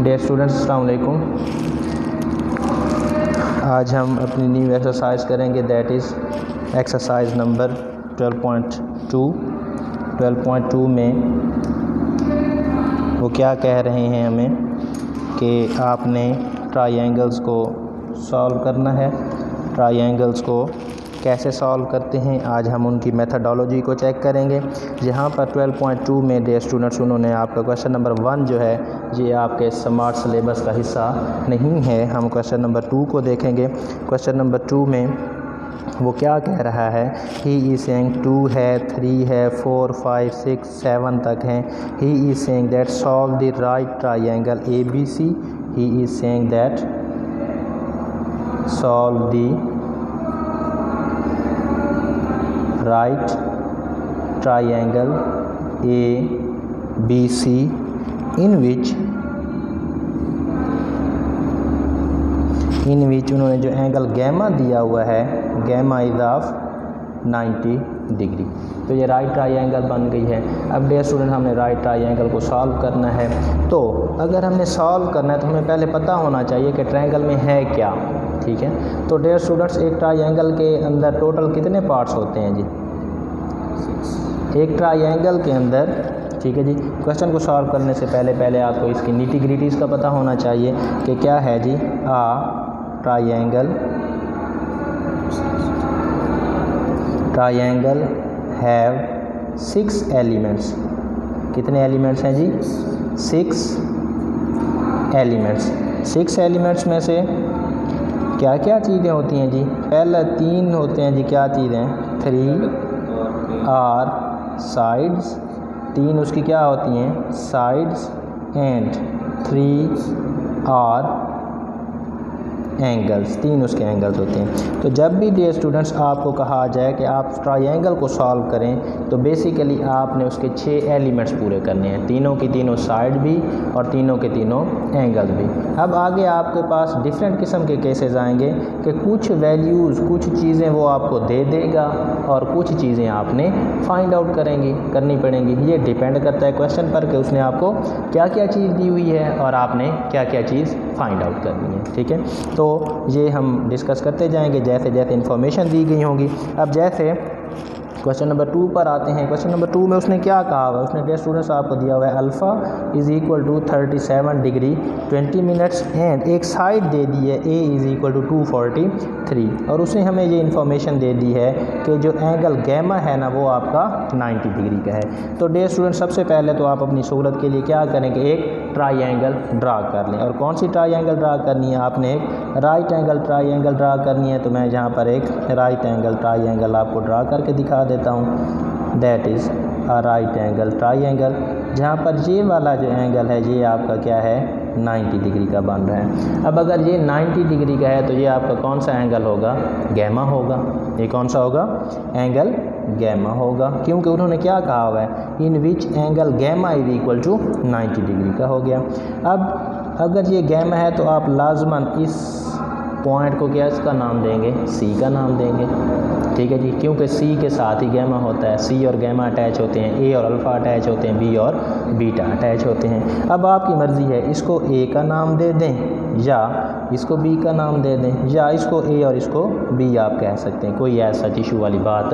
Dear students, अस्सलाम वालेकुम। आज हम अपनी न्यू एक्सरसाइज करेंगे, दैट इज़ एक्सरसाइज नंबर 12.2। 12.2 में वो क्या कह रहे हैं हमें कि आपने ट्रायंगल्स को सॉल्व करना है। ट्रायंगल्स को कैसे सॉल्व करते हैं, आज हम उनकी मेथडोलॉजी को चेक करेंगे। यहाँ पर 12.2 में डियर स्टूडेंट्स उन्होंने आपका क्वेश्चन नंबर 1 जो है ये आपके स्मार्ट सिलेबस का हिस्सा नहीं है। हम क्वेश्चन नंबर 2 को देखेंगे। क्वेश्चन नंबर 2 में वो क्या कह रहा है, ही इज सेइंग 2 है, 3 है, 4, 5, 6, 7 तक हैं। He is saying that solve the right triangle ABC। He is saying that solve the right triangle ABC in which उन्होंने जो एंगल गैमा दिया हुआ है, गैमा इज ऑफ 90 डिग्री। तो ये राइट ट्रायंगल बन गई है। अब डियर स्टूडेंट हमने राइट ट्रायंगल को सॉल्व करना है। तो अगर हमने सॉल्व करना है तो हमें पहले पता होना चाहिए कि ट्रायंगल में है क्या। ठीक है, तो डियर स्टूडेंट्स एक ट्रायंगल के अंदर टोटल कितने पार्ट्स होते हैं जी? एक ट्रायंगल के अंदर, ठीक है जी। क्वेश्चन को सॉल्व करने से पहले आपको इसकी नीटी ग्रिटीज़ का पता होना चाहिए कि क्या है जी। Triangle have 6 elements. कितने एलिमेंट्स हैं जी? 6 एलिमेंट्स। 6 एलिमेंट्स में से क्या क्या चीज़ें होती हैं जी? पहला 3 होते हैं जी। क्या चीज़ें? 3 आर साइड्स। 3 उसकी क्या होती हैं? साइड्स। And 3 are angles. 3 उसके एंगल्स होते हैं। तो जब भी डियर स्टूडेंट्स आपको कहा जाए कि आप ट्रायंगल को सॉल्व करें तो बेसिकली आपने उसके 6 एलिमेंट्स पूरे करने हैं, तीनों की तीनों साइड भी और तीनों के तीनों एंगल्स भी। अब आगे आपके पास डिफरेंट किस्म के केसेस आएंगे कि कुछ वैल्यूज़, कुछ चीज़ें वो आपको दे देगा और कुछ चीज़ें आपने फाइंड आउट करनी पड़ेंगी। ये डिपेंड करता है क्वेश्चन पर कि उसने आपको क्या क्या चीज़ दी हुई है और आपने क्या क्या चीज़ फाइंड आउट करनी है। ठीक है, तो ये हम डिस्कस करते जाएंगे जैसे जैसे इन्फॉर्मेशन दी गई होंगी। अब जैसे क्वेश्चन नंबर 2 पर आते हैं। क्वेश्चन नंबर 2 में उसने क्या कहा हुआ है? उसने डियर स्टूडेंट्स आपको दिया हुआ है alpha is equal to 37 degree 20 minutes and एक साइड दे दी है ए इज़ इक्वल टू 243 और उसने हमें ये इन्फॉर्मेशन दे दी है कि जो एंगल गैमा है ना वो आपका 90 डिग्री का है। तो डियर स्टूडेंट सबसे पहले तो आप अपनी सूरत के लिए क्या करेंगे, एक ट्रायंगल ड्रा कर लें। और कौन सी ट्रायंगल ड्रा करनी है? आपने एक राइट एंगल ट्रायंगल ड्रा करनी है। तो मैं यहाँ पर एक राइट एंगल ट्रायंगल आपको ड्रा करके दिखा देता हूँ। That is a right angle triangle, जहाँ पर ये वाला जो एंगल है ये आपका क्या है? 90 डिग्री का बन रहा है। अब अगर ये 90 डिग्री का है तो ये आपका कौन सा एंगल होगा? गैमा होगा। ये कौन सा होगा? एंगल गैमा होगा, क्योंकि उन्होंने क्या कहा हुआ है? In which angle gamma is equal to 90 degree का हो गया। अब अगर ये गैमा है तो आप लाजमन इस पॉइंट को क्या इसका नाम देंगे? सी का नाम देंगे। ठीक है जी, क्योंकि सी के साथ ही गैमा होता है। सी और गैमा अटैच होते हैं, ए और अल्फ़ा अटैच होते हैं, बी और बीटा अटैच होते हैं। अब आपकी मर्ज़ी है, इसको ए का नाम दे दें या इसको बी का नाम दे दें या इसको ए और इसको बी आप कह सकते हैं। कोई ऐसा इशू वाली बात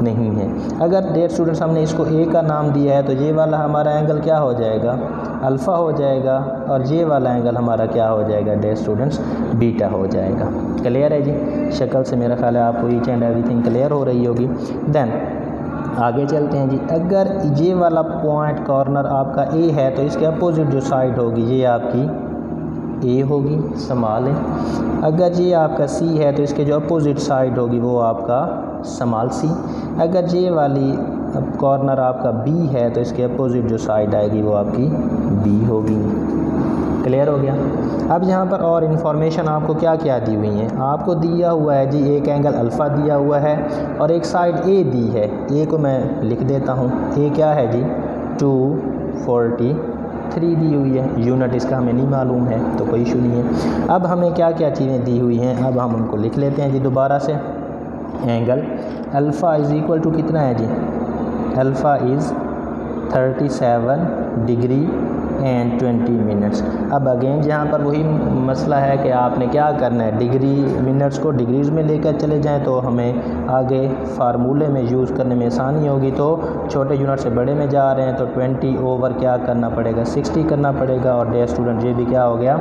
नहीं है। अगर डियर स्टूडेंट्स हमने इसको ए का नाम दिया है तो ये वाला हमारा एंगल क्या हो जाएगा? अल्फ़ा हो जाएगा और ये वाला एंगल हमारा क्या हो जाएगा डियर स्टूडेंट्स? बीटा हो जाएगा। क्लियर है जी? शक्ल से मेरा ख्याल है आपको ईच एंड एवरीथिंग क्लियर हो रही होगी। देन आगे चलते हैं जी। अगर ये वाला पॉइंट कॉर्नर आपका ए है तो इसके अपोजिट जो साइड होगी ये आपकी ए होगी, स्मॉल है। अगर ये आपका सी है तो इसके जो अपोजिट साइड होगी वो आपका स्मॉल सी। अगर ये वाली कॉर्नर आपका बी है तो इसके अपोजिट जो साइड आएगी वो आपकी बी होगी। क्लियर हो गया? अब यहाँ पर और इन्फॉर्मेशन आपको क्या क्या दी हुई है? आपको दिया हुआ है जी एक एंगल अल्फ़ा दिया हुआ है और एक साइड ए दी है। ए को मैं लिख देता हूँ। ए क्या है जी? 243 दी हुई है। यूनिट इसका हमें नहीं मालूम है तो कोई इशू नहीं है। अब हमें क्या क्या चीज़ें दी हुई हैं अब हम उनको लिख लेते हैं जी दोबारा से। Angle alpha is equal to कितना है जी? Alpha is 37 degree and 20 minutes. अब अगेन यहाँ पर वही मसला है कि आपने क्या करना है, डिग्री मिनट्स को डिग्रीज़ में लेकर चले जाएं तो हमें आगे फार्मूले में यूज़ करने में आसानी होगी। तो छोटे यूनिट से बड़े में जा रहे हैं तो 20 ओवर क्या करना पड़ेगा, 60 करना पड़ेगा। और डे स्टूडेंट ये भी क्या हो गया,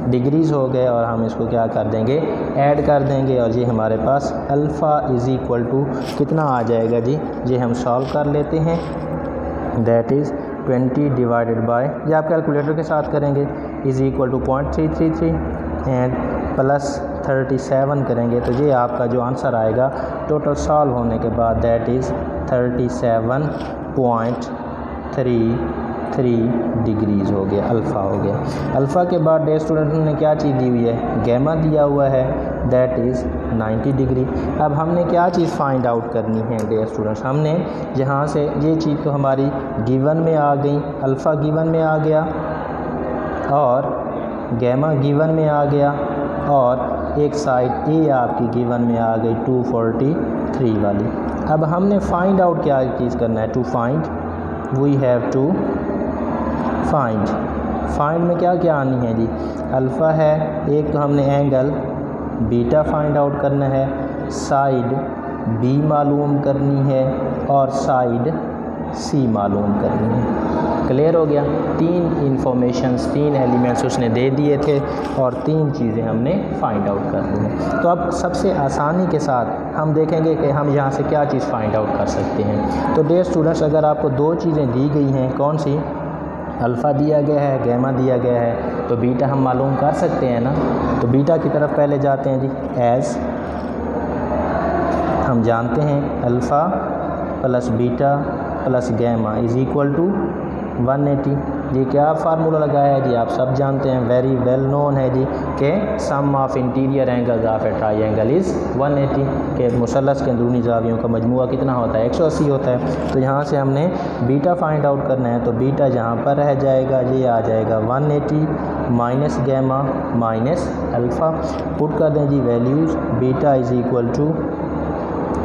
डिग्रीज़ हो गए, और हम इसको क्या कर देंगे, ऐड कर देंगे। और ये हमारे पास अल्फ़ा इज़ इक्वल टू कितना आ जाएगा जी, ये हम सॉल्व कर लेते हैं। दैट इज़ 20 डिवाइडेड बाय, ये आप कैलकुलेटर के साथ करेंगे, is equal to 0.333 and plus 37 करेंगे तो ये आपका जो आंसर आएगा टोटल सॉल्व होने के बाद दैट इज़ 37.33 डिग्रीज़ हो गया, अल्फ़ा हो गया। अल्फ़ा के बाद डे स्टूडेंट ने क्या चीज़ दी हुई है, गैमा दिया हुआ है, दैट इज़ 90 डिग्री। अब हमने क्या चीज़ फाइंड आउट करनी है डे स्टूडेंट्स, हमने यहाँ से ये चीज़ तो हमारी गिवन में आ गई, अल्फ़ा गिवन में आ गया और गैमा गिवन में आ गया, और एक साइड ए आपकी गिवन में आ गई 243 वाली। अब हमने फाइंड आउट क्या चीज़ करना है, to find, we have to find. Find में क्या क्या आनी है जी, अल्फ़ा है, एक तो हमने एंगल बीटा फाइंड आउट करना है, साइड बी मालूम करनी है और साइड सी मालूम करनी है। क्लियर हो गया, तीन इंफॉर्मेशंस, तीन एलिमेंट्स उसने दे दिए थे और तीन चीज़ें हमने फाइंड आउट कर दी हैं। तो अब सबसे आसानी के साथ हम देखेंगे कि हम यहाँ से क्या चीज़ फाइंड आउट कर सकते हैं। तो डियर स्टूडेंट्स, अगर आपको दो चीज़ें दी गई हैं, कौन सी, अल्फ़ा दिया गया है, गैमा दिया गया है, तो बीटा हम मालूम कर सकते हैं ना। तो बीटा की तरफ पहले जाते हैं जी, एज़ हम जानते हैं alpha plus beta plus gamma is equal to 180। ये क्या फार्मूला लगाया है जी, आप सब जानते हैं, वेरी वेल नोन है जी, कि sum of interior angles of a triangle is 180, के मुसल्लस के अंदरूनी ज़ावियों का मजमुआ कितना होता है, 180 होता है। तो यहाँ से हमने बीटा फाइंड आउट करना है, तो बीटा यहाँ पर रह जाएगा, ये आ जाएगा 180 minus gamma minus alpha. Put कर दें जी values, beta is equal to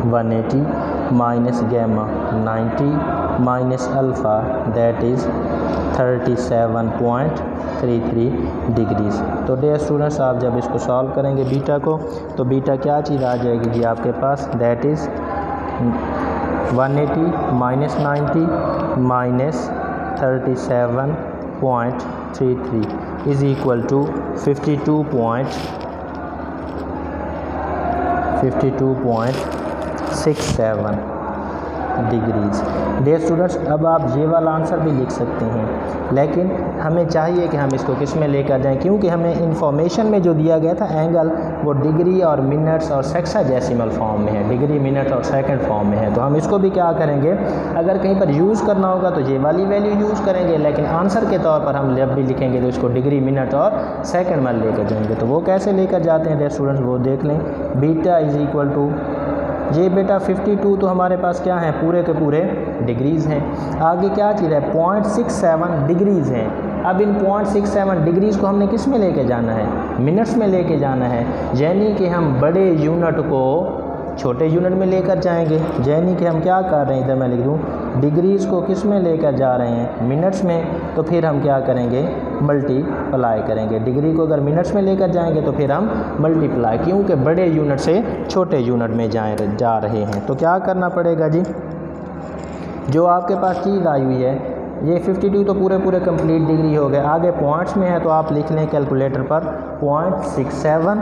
180 minus gamma 90 minus alpha that is 37.33 degrees. तो डियर स्टूडेंट्स, आप जब इसको सॉल्व करेंगे बीटा को, तो बीटा क्या चीज़ आ जाएगी जी आपके पास, that is 180 minus 90 minus 37.33 is equal to 52.67 degrees. Dear students, अब आप ये वाला आंसर भी लिख सकते हैं, लेकिन हमें चाहिए कि हम इसको किस में लेकर जाएं, क्योंकि हमें इंफॉर्मेशन में जो दिया गया था एंगल, वो डिग्री और मिनट्स और सेक्साडेसिमल फॉर्म में है, डिग्री मिनट और सेकंड फॉर्म में है। तो हम इसको भी क्या करेंगे, अगर कहीं पर यूज़ करना होगा तो ये वाली वैल्यू यूज़ करेंगे, लेकिन आंसर के तौर पर हम जब भी लिखेंगे तो इसको डिग्री मिनट और सेकंड में लेकर जाएंगे। तो वो कैसे लेकर जाते हैं डियर स्टूडेंट्स, वो देख लें। बीटा इज़ इक्वल टू, ये बेटा 52 तो हमारे पास क्या है, पूरे के पूरे डिग्रीज़ हैं। आगे क्या चीज़ है, 0.67 डिग्रीज़ हैं। अब इन 0.67 डिग्रीज़ को हमने किस में लेके जाना है, मिनट्स में लेके जाना है, यानी कि हम बड़े यूनिट को छोटे यूनिट में लेकर जाएंगे। यानी कि हम क्या कर रहे हैं, इधर मैं लिख दूँ, डिग्रीज़ को किस में लेकर जा रहे हैं, मिनट्स में। तो फिर हम क्या करेंगे, मल्टीप्लाई करेंगे। डिग्री को अगर मिनट्स में लेकर जाएंगे तो फिर हम मल्टीप्लाई, क्योंकि बड़े यूनिट से छोटे यूनिट में जा रहे हैं। तो क्या करना पड़ेगा जी, जो आपके पास चीज़ आई हुई है, ये 52 तो पूरे पूरे कंप्लीट डिग्री हो गए। आगे पॉइंट्स में है तो आप लिख लें कैलकुलेटर पर, 0.67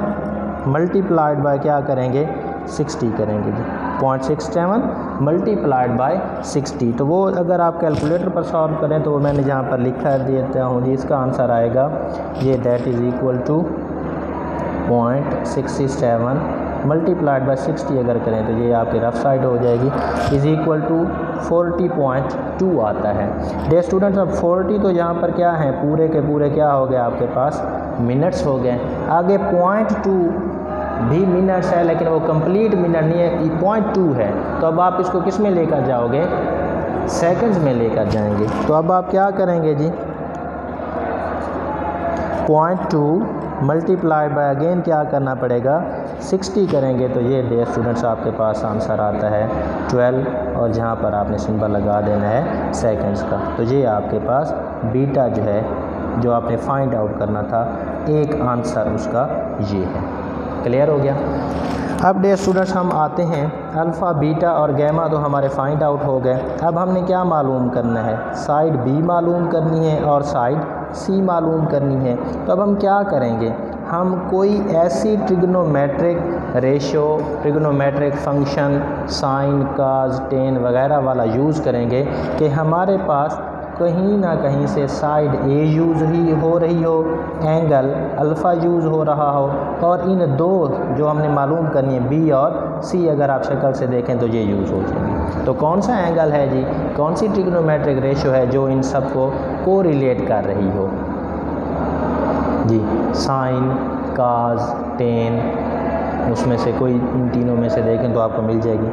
मल्टीप्लाइड बाय क्या करेंगे, 60 करेंगे जी, 0.67 मल्टीप्लाइड बाय 60। तो वो अगर आप कैलकुलेटर पर सॉल्व करें तो वो मैंने जहाँ पर लिखा देता हूँ जी, इसका आंसर आएगा ये, that is equal to 0.67 multiplied by 60 अगर करें तो ये आपकी रफ साइड हो जाएगी, इज़ इक्वल टू 40.2 आता है। डे स्टूडेंट्स, अब 40 तो यहाँ पर क्या है, पूरे के पूरे क्या हो गए आपके पास, मिनट्स हो गए। आगे 0.2 भी मिनट्स है, लेकिन वो कंप्लीट मिनट नहीं है, 0.2 है। तो अब आप इसको किस में लेकर जाओगे, सेकंड्स में लेकर जाएंगे। तो अब आप क्या करेंगे जी, 0.2 मल्टीप्लाई बाय अगेन क्या करना पड़ेगा, 60 करेंगे। तो ये डियर स्टूडेंट्स आपके पास आंसर आता है 12, और जहाँ पर आपने सिंबल लगा देना है सेकंड्स का। तो ये आपके पास बीटा जो है जो आपने फाइंड आउट करना था, एक आंसर उसका ये है। क्लियर हो गया। अब डियर स्टूडेंट्स हम आते हैं अल्फ़ा, बीटा और गैमा तो हमारे फाइंड आउट हो गए। अब हमने क्या मालूम करना है, साइड बी मालूम करनी है और साइड सी मालूम करनी है। तो अब हम क्या करेंगे, हम कोई ऐसी trigonometric ratio, trigonometric function sine, cos, tan वगैरह वाला यूज़ करेंगे कि हमारे पास कहीं ना कहीं से साइड ए यूज़ ही हो रही हो, एंगल अल्फ़ा यूज़ हो रहा हो, और इन दो जो हमने मालूम करनी है बी और सी, अगर आप शक्ल से देखें तो ये यूज़ हो जाएंगे। तो कौन सा एंगल है जी, कौन सी ट्रिग्नोमेट्रिक रेशो है जो इन सब को कोरिलेट कर रही हो जी, साइन, काज, टेन, उसमें से कोई इन तीनों में से देखें तो आपको मिल जाएगी।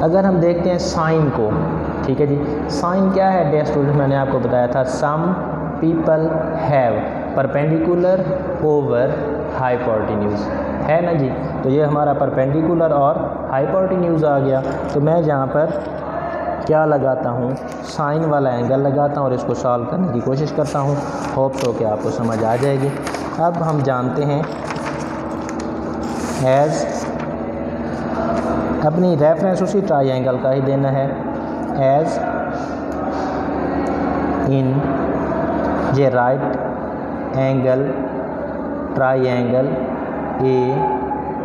अगर हम देखते हैं साइन को, ठीक है जी, साइन क्या है डियर स्टूडेंट, मैंने आपको बताया था some people have perpendicular over hypotenuse, है ना जी। तो ये हमारा परपेंडिकुलर और हाइपोटेन्यूज आ गया। तो मैं यहाँ पर क्या लगाता हूँ, साइन वाला एंगल लगाता हूँ और इसको सॉल्व करने की कोशिश करता हूँ। होप सो कि आपको समझ आ जाएगी। अब हम जानते हैं एज, अपनी रेफरेंस उसी ट्रायंगल का ही देना है, एज इन ये right angle triangle A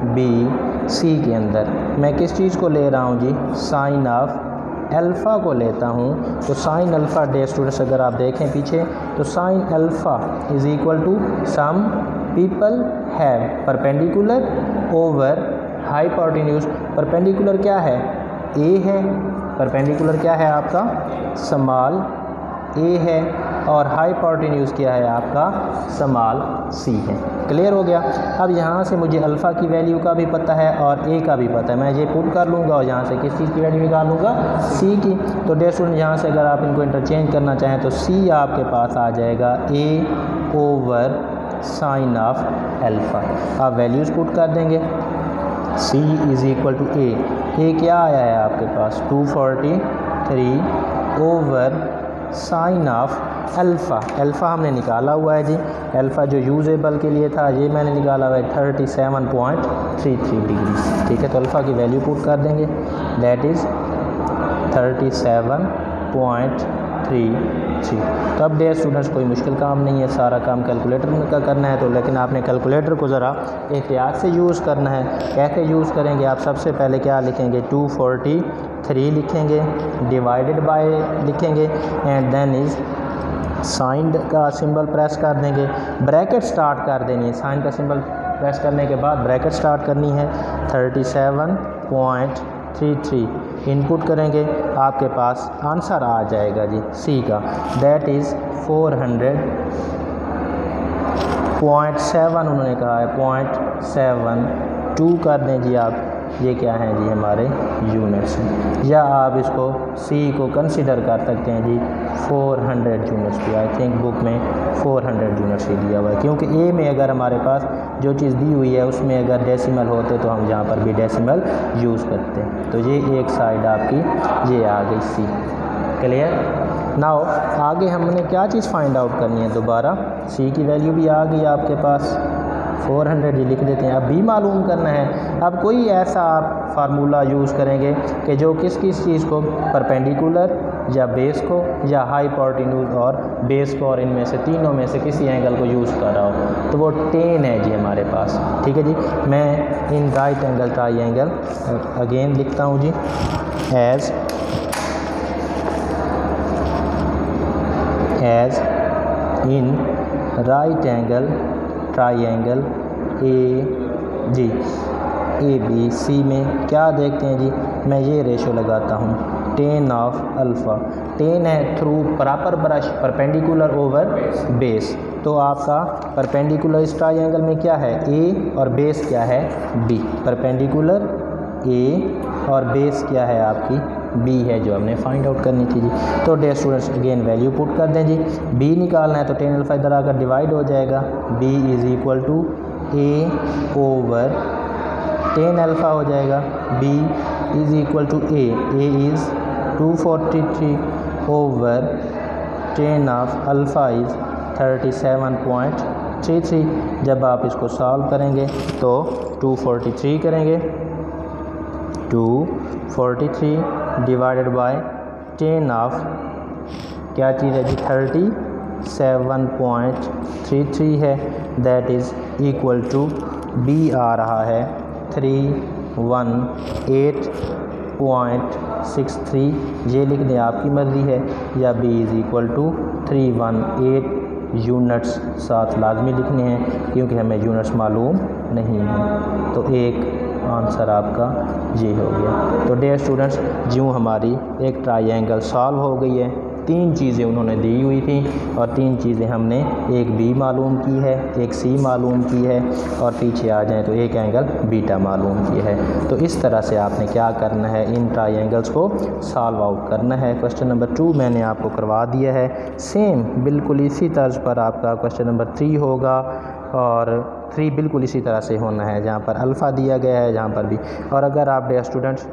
B C के अंदर मैं किस चीज़ को ले रहा हूँ जी, साइन ऑफ अल्फ़ा को लेता हूँ। तो साइन अल्फ़ा डे स्टूडेंट्स अगर आप देखें पीछे, तो sine alpha is equal to some people have perpendicular over hypotenuse. Perpendicular क्या है, ए है, परपेंडिकुलर क्या है आपका, स्मॉल ए है, और हाइपोटेन्यूज क्या है आपका, स्मॉल सी है। क्लियर हो गया। अब यहाँ से मुझे अल्फ़ा की वैल्यू का भी पता है और ए का भी पता है, मैं ये पुट कर लूँगा और यहाँ से किस चीज़ की वैल्यू निकाल लूँगा, सी की। तो डियर स्टूडेंट यहाँ से अगर आप इनको इंटरचेंज करना चाहें तो सी आपके पास आ जाएगा a over sine of alpha. आप वैल्यूज़ पुट कर देंगे, c is equal to a क्या आया है आपके पास 243 over sine of alpha. Alpha हमने निकाला हुआ है जी, अल्फ़ा जो यूजेबल के लिए था ये मैंने निकाला हुआ है 37.33 डिग्री। ठीक है, तो अल्फ़ा की वैल्यू पुट कर देंगे, दैट इज़ 37.33। तो अब डियर स्टूडेंट्स कोई मुश्किल काम नहीं है, सारा काम कैलकुलेटर में का करना है। तो लेकिन आपने कैलकुलेटर को ज़रा एहतियात से यूज़ करना है। कैसे यूज़ करेंगे, आप सबसे पहले क्या लिखेंगे, 243 लिखेंगे, डिवाइडेड बाय लिखेंगे, एंड देन इज़ साइन का सिंबल प्रेस कर देंगे, ब्रैकेट स्टार्ट कर देनी है। साइन का सिंबल प्रेस करने के बाद ब्रैकेट स्टार्ट करनी है, 37.33 इनपुट करेंगे, आपके पास आंसर आ जाएगा जी सी का, दैट इज़ 400.7 उन्होंने कहा है 0.72 कर दें जी आप। ये क्या हैं जी हमारे यूनिट्स हैं, या आप इसको सी को कंसीडर कर सकते हैं जी 400 यूनिट्स की। आई थिंक बुक में 400 यूनिट्स ही दिया हुआ है, क्योंकि ए में अगर हमारे पास जो चीज़ दी हुई है उसमें अगर डेसिमल होते तो हम यहाँ पर भी डेसिमल यूज़ करते हैं। तो ये एक साइड आपकी ये आ गई सी। क्लियर। नाउ आगे हमने क्या चीज़ फाइंड आउट करनी है, दोबारा सी की वैल्यू भी आ गई आपके पास 400 ही लिख देते हैं। अब बी मालूम करना है। अब कोई ऐसा आप फार्मूला यूज़ करेंगे कि जो किस किस चीज़ को, परपेंडिकुलर या बेस को या हाइपोटेन्यूज और बेस को, और इनमें से तीनों में से किसी एंगल को यूज़ कर रहा हो, तो वो टेन है जी हमारे पास। ठीक है जी, मैं in right angle triangle again लिखता हूँ जी, as in right angle triangle A B C में क्या देखते हैं जी, मैं ये रेशो लगाता हूँ, टेन ऑफ अल्फ़ा। टेन है through proper brush perpendicular over base, तो आपका परपेंडिकुलर इस ट्रायंगल में क्या है, ए और बेस क्या है, बी। परपेंडिकुलर ए और बेस क्या है आपकी, बी है, जो हमने फाइंड आउट करनी थी जी। तो dear students again value put कर दें जी, बी निकालना है तो टेन अल्फ़ा इधर आकर डिवाइड हो जाएगा, b is equal to a over tan alpha हो जाएगा, b is equal to a is 243 over tan of alpha is 37.33। जब आप इसको सॉल्व करेंगे तो 243 करेंगे, 243 डिवाइडेड बाय tan ऑफ क्या चीज़ है जी 37.33 है, that is equal to B आ रहा है 318.63। ये लिख दें, आपकी मर्ज़ी है, या b is equal to 318 units साथ लाजमी लिखने हैं क्योंकि हमें यूनिट्स मालूम नहीं है। तो एक आंसर आपका ये हो गया। तो डियर स्टूडेंट्स, यूँ हमारी एक ट्रायंगल सॉल्व हो गई है। 3 चीज़ें उन्होंने दी हुई थी और 3 चीज़ें हमने, एक बी मालूम की है, एक सी मालूम की है और पीछे आ जाएं तो एक एंगल बीटा मालूम की है। तो इस तरह से आपने क्या करना है, इन ट्रायंगल्स को सॉल्व आउट करना है। क्वेश्चन नंबर 2 मैंने आपको करवा दिया है। सेम बिल्कुल इसी तर्ज पर आपका क्वेश्चन नंबर 3 होगा और 3 बिल्कुल इसी तरह से होना है, जहाँ पर अल्फ़ा दिया गया है, जहाँ पर भी। और अगर आप डियर स्टूडेंट्स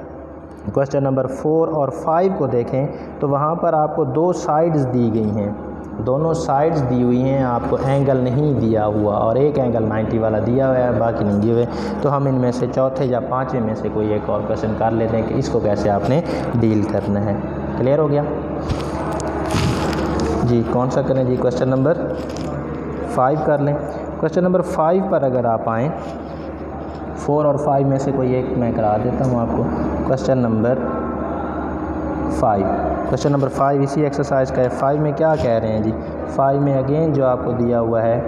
क्वेश्चन नंबर 4 और 5 को देखें तो वहाँ पर आपको 2 साइड्स दी गई हैं, दोनों साइड्स दी हुई हैं, आपको एंगल नहीं दिया हुआ और एक एंगल 90 वाला दिया हुआ है, बाकी नहीं दिए हुए। तो हम इनमें से चौथे या पाँचवें में से कोई एक और क्वेश्चन कर लेते हैं कि इसको कैसे आपने डील करना है। क्लियर हो गया जी? कौन सा करें जी? क्वेश्चन नंबर 5 कर लें। क्वेश्चन नंबर 5 पर अगर आप आएँ, 4 और 5 में से कोई एक मैं करा देता हूँ आपको। क्वेश्चन नंबर 5, क्वेश्चन नंबर 5 इसी एक्सरसाइज का है। 5 में क्या कह रहे हैं जी? 5 में अगेन जो आपको दिया हुआ है,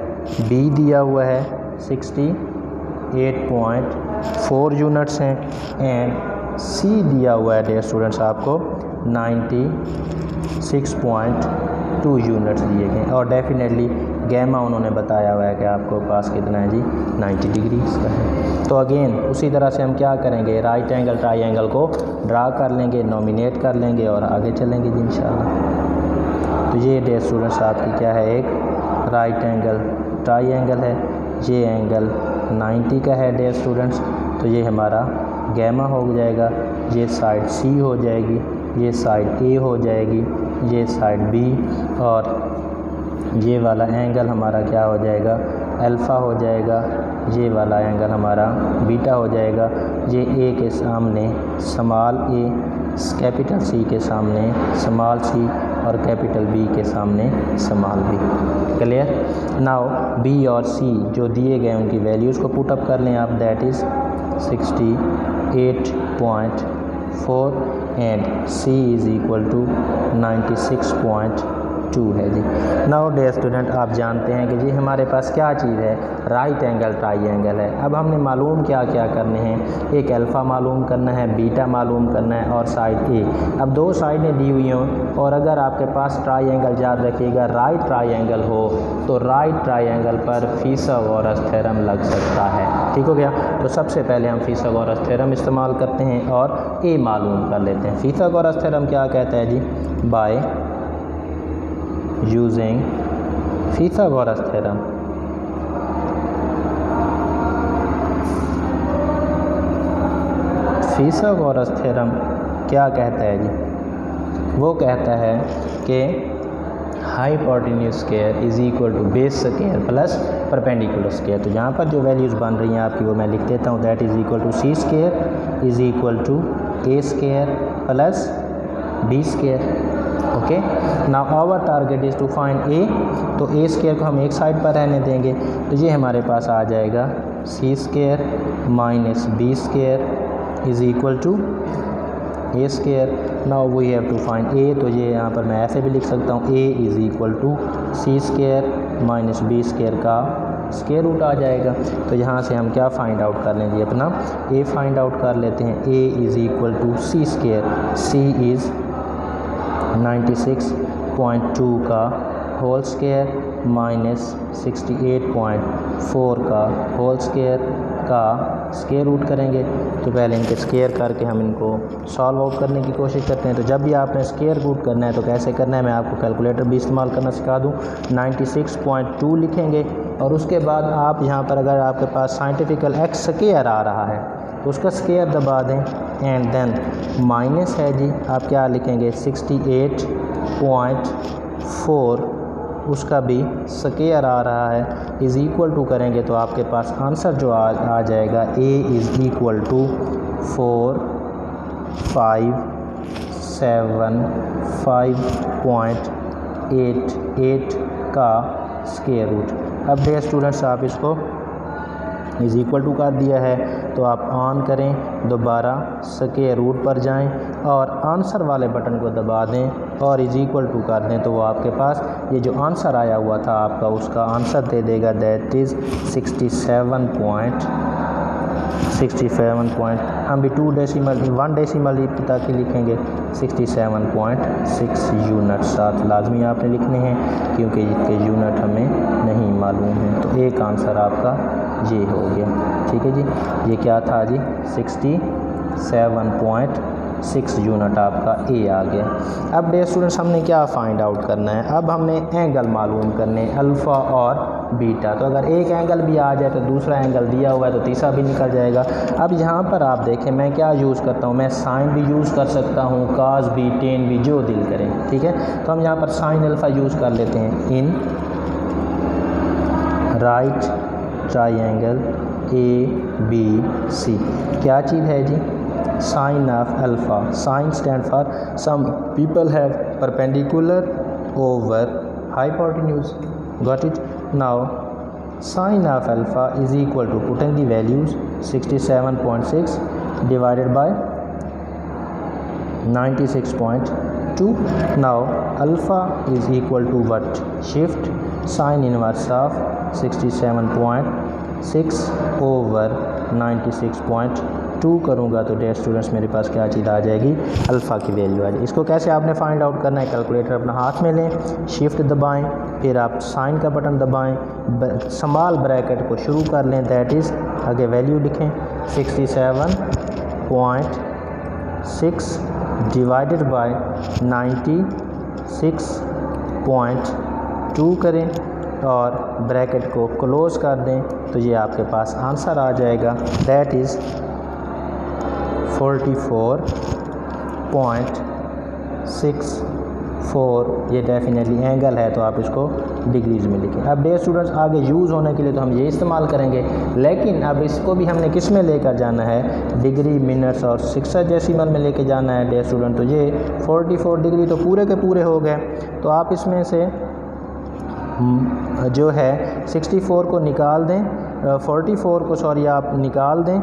बी दिया हुआ है 68.4 यूनिट्स हैं एंड सी दिया हुआ है डियर स्टूडेंट्स आपको 96.2 यूनिट्स दिए गए और डेफिनेटली गैमा उन्होंने बताया हुआ है कि आपको पास कितना है जी 90 डिग्री का है। तो अगेन उसी तरह से हम क्या करेंगे, राइट एंगल ट्रायंगल को ड्रा कर लेंगे, नॉमिनेट कर लेंगे और आगे चलेंगे जी इंशाल्लाह। तो ये डियर स्टूडेंट्स आपकी क्या है, एक राइट एंगल ट्रायंगल है। ये एंगल 90 का है डियर स्टूडेंट्स। तो ये हमारा गैमा हो जाएगा, ये साइड सी हो जाएगी, ये साइड ए हो जाएगी, ये साइड बी और ये वाला एंगल हमारा क्या हो जाएगा, अल्फ़ा हो जाएगा। ये वाला एंगल हमारा बीटा हो जाएगा। ये ए के सामने स्मॉल ए, कैपिटल सी के सामने स्मॉल सी और कैपिटल बी के सामने small b. Clear? Now b और सी जो दिए गए उनकी वैल्यूज़ को पुट अप कर लें आप, that is 68.4 and c is equal to 96.2 है जी। नाउ डियर स्टूडेंट, आप जानते हैं कि जी हमारे पास क्या चीज़ है, राइट एंगल ट्रायंगल है। अब हमने मालूम क्या क्या करने हैं, एक अल्फ़ा मालूम करना है, बीटा मालूम करना है और साइड ए। अब 2 साइडें दी हुई हों और अगर आपके पास ट्रायंगल, याद रखिएगा राइट ट्रायंगल हो तो राइट ट्रायंगल पर फिथागोरस थ्योरम लग सकता है। ठीक हो गया? तो सबसे पहले हम फिथागोरस थ्योरम इस्तेमाल करते हैं और ए मालूम कर लेते हैं। फिथागोरस थ्योरम क्या कहता है जी? By using Pythagoras theorem Pythagoras theorem क्या कहता है जी? वो कहता है कि hypotenuse square is equal to base square plus perpendicular square. तो यहाँ पर जो वैल्यूज़ बन रही हैं आपकी वो मैं लिख देता हूँ, that is equal to C square is equal to A square plus B square. Okay, now our target is to find A. तो ए स्क्वायर को हम एक साइड पर रहने देंगे, तो ये हमारे पास आ जाएगा C square minus B square is equal to A square. Now we have to find A, तो ये यहाँ पर मैं ऐसे भी लिख सकता हूँ, a is equal to C square minus B square का स्क्वायर रूट आ जाएगा। तो यहाँ से हम क्या फाइंड आउट कर लेंगे, अपना ए फाइंड आउट कर लेते हैं। A is equal to C square, c is 96.2 का होल स्क्वायर माइनस 68.4 का होल स्क्वायर का स्क्वायर रूट करेंगे। तो पहले इनके स्क्वायर करके हम इनको सॉल्व आउट करने की कोशिश करते हैं। तो जब भी आपने स्क्वायर रूट करना है तो कैसे करना है, मैं आपको कैलकुलेटर भी इस्तेमाल करना सिखा दूं। 96.2 लिखेंगे और उसके बाद आप यहाँ पर अगर आपके पास साइंटिफिकल एक्स स्क्वायर आ रहा है तो उसका स्क्वायर दबा दें एंड देन माइनस है जी, आप क्या लिखेंगे 68.4 4 उसका भी स्क्वायर आ रहा है इज़ इक्वल टू करेंगे तो आपके पास आंसर जो आ जाएगा a इज़ इक्वल टू 4 5 7 5.88 का स्क्वायर रूट। अब डियर स्टूडेंट्स आप इसको इज़ इक्वल टू कर दिया है तो आप ऑन करें, दोबारा स्क्वायर रूट पर जाएं और आंसर वाले बटन को दबा दें और इज़ इक्वल टू कर दें तो वो आपके पास ये जो आंसर आया हुआ था आपका उसका आंसर दे देगा, दैट इज़ 67 हम भी 1 डेसिमल तक लिखेंगे 67.6 यूनिट साथ लाजमी आपने लिखने हैं क्योंकि इसके यूनिट हमें नहीं मालूम है। तो एक आंसर आपका ये हो गया, ठीक है जी। ये क्या था जी, 67.6 यूनिट आपका ए आ गया। अब डियर स्टूडेंट्स हमने क्या फाइंड आउट करना है, अब हमने एंगल मालूम करने अल्फ़ा और बीटा। तो अगर एक एंगल भी आ जाए तो दूसरा एंगल दिया हुआ है तो तीसरा भी निकल जाएगा। अब यहाँ पर आप देखें मैं क्या यूज़ करता हूँ, मैं साइन भी यूज़ कर सकता हूँ, कास भी, टेन भी, जो दिल करें, ठीक है। तो हम यहाँ पर साइन अल्फ़ा यूज़ कर लेते हैं इन राइट ट्राइंगल ABC। क्या चीज़ है जी, sine of alpha. Sine stand for some people have perpendicular over hypotenuse, got it. Now sine of alpha is equal to putting the values 67.6 divided by 96.2। Now alpha is equal to what, shift sine inverse of 67.6 over 96.2 करूँगा तो dear students मेरे पास क्या चीज़ आ जाएगी, alpha की value आ जाएगी। इसको कैसे आपने फाइंड आउट करना है, कैलकुलेटर अपना हाथ में लें, शिफ्ट दबाएं, फिर आप साइन का बटन दबाएं, स्मॉल ब्रैकेट को शुरू कर लें, दैट इज़ आगे वैल्यू लिखें 67.6 डिवाइडेड बाय 96.2 करें और ब्रैकेट को क्लोज़ कर दें तो ये आपके पास आंसर आ जाएगा, दैट इज़ 44.64। ये डेफिनेटली एंगल है तो आप इसको डिग्रीज़ में लिखें। अब डियर स्टूडेंट्स आगे यूज़ होने के लिए तो हम ये इस्तेमाल करेंगे, लेकिन अब इसको भी हमने किस में लेकर जाना है, डिग्री, मिनट्स और 6 डेसिमल में लेके जाना है डियर स्टूडेंट। तो ये 44 डिग्री तो पूरे के पूरे हो गए, तो आप इसमें से जो है 64 को निकाल दें, 44 को सॉरी आप निकाल दें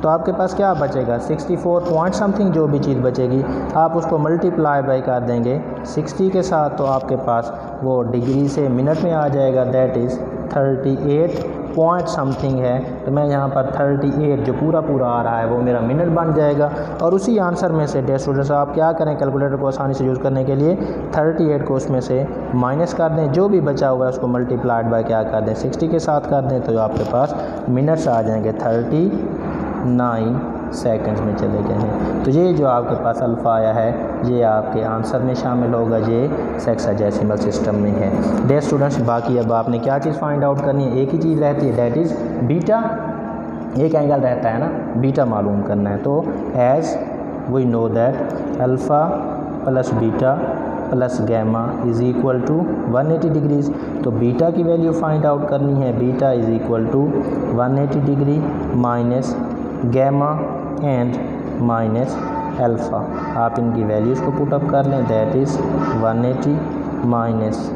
तो आपके पास क्या बचेगा, 64 पॉइंट समथिंग जो भी चीज़ बचेगी आप उसको मल्टीप्लाई बाई कर देंगे 60 के साथ तो आपके पास वो डिग्री से मिनट में आ जाएगा, दैट इज़ 38 पॉइंट समथिंग है। तो मैं यहाँ पर 38 जो पूरा आ रहा है वो मेरा मिनट बन जाएगा। और उसी आंसर में से डियर स्टूडेंट्स आप क्या करें, कैलकुलेटर को आसानी से यूज़ करने के लिए 38 को उसमें से माइनस कर दें, जो भी बचा हुआ है उसको मल्टीप्लाइड बाय क्या कर दें 60 के साथ कर दें तो आपके पास मिनट्स आ जाएंगे 39 सेकंड्स में चले गए हैं। तो ये जो आपके पास अल्फ़ा आया है ये आपके आंसर में शामिल होगा, ये हेक्साडेसिमल सिस्टम में है डियर स्टूडेंट्स। बाकी अब आपने क्या चीज़ फाइंड आउट करनी है, एक ही चीज़ रहती है, दैट इज़ बीटा। एक एंगल रहता है ना, बीटा मालूम करना है। तो as we know that alpha plus beta plus gamma is equal to 180 degrees. तो बीटा की वैल्यू फाइंड आउट करनी है, beta is equal to 180 degree minus gamma and minus alpha. आप इनकी वैल्यूज़ को पुट अप कर लें, that is 180 minus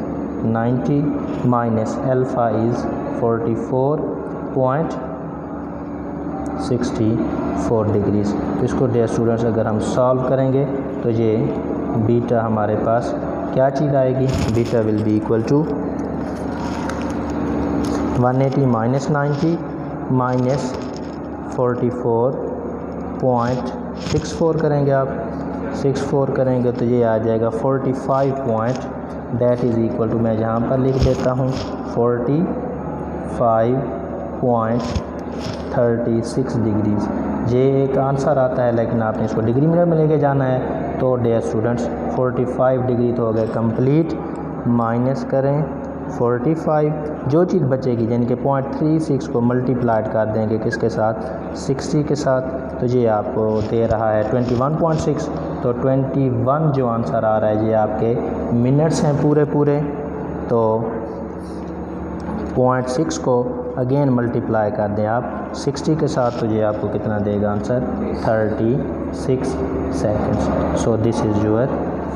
90 minus alpha is 44.64 degrees. तो इसको डियर स्टूडेंट्स अगर हम सॉल्व करेंगे तो ये बीटा हमारे पास क्या चीज़ आएगी, beta will be equal to 180 minus 90 minus 44.64 करेंगे आप, 64 करेंगे तो ये आ जाएगा 45 point, that is equal to मैं यहाँ पर लिख देता हूँ 45.36 डिग्रीज़। ये एक आंसर आता है लेकिन आपने इसको डिग्री मिनट में लेके जाना है। तो डियर स्टूडेंट्स 45 डिग्री तो हो गए कंप्लीट, माइनस करें 45, जो चीज़ बचेगी यानी कि 0.36 को मल्टीप्लाइड कर देंगे किसके साथ, 60 के साथ, तो ये आपको दे रहा है 21.6। तो 21 जो आंसर आ रहा है ये आपके मिनट्स हैं पूरे पूरे। तो 0.6 को अगेन मल्टीप्लाई कर दें आप 60 के साथ, तो ये आपको कितना देगा answer, 36 seconds. So this is your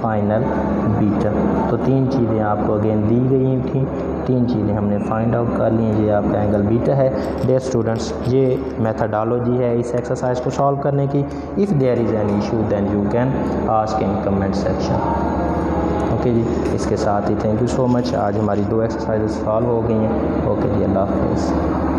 final beta. तो 3 चीज़ें आपको अगेन दी गई थी, 3 चीज़ें हमने फाइंड आउट कर ली हैं। ये आपका एंगल बीटा है। डियर स्टूडेंट्स, ये मेथडोलॉजी है इस एक्सरसाइज को सॉल्व करने की। If there is any issue then you can ask in comment section. Okay जी, इसके साथ ही थैंक यू सो मच। आज हमारी 2 एक्सरसाइज सॉल्व हो गई हैं। ओके जी, अल्लाह हाफ़िज़।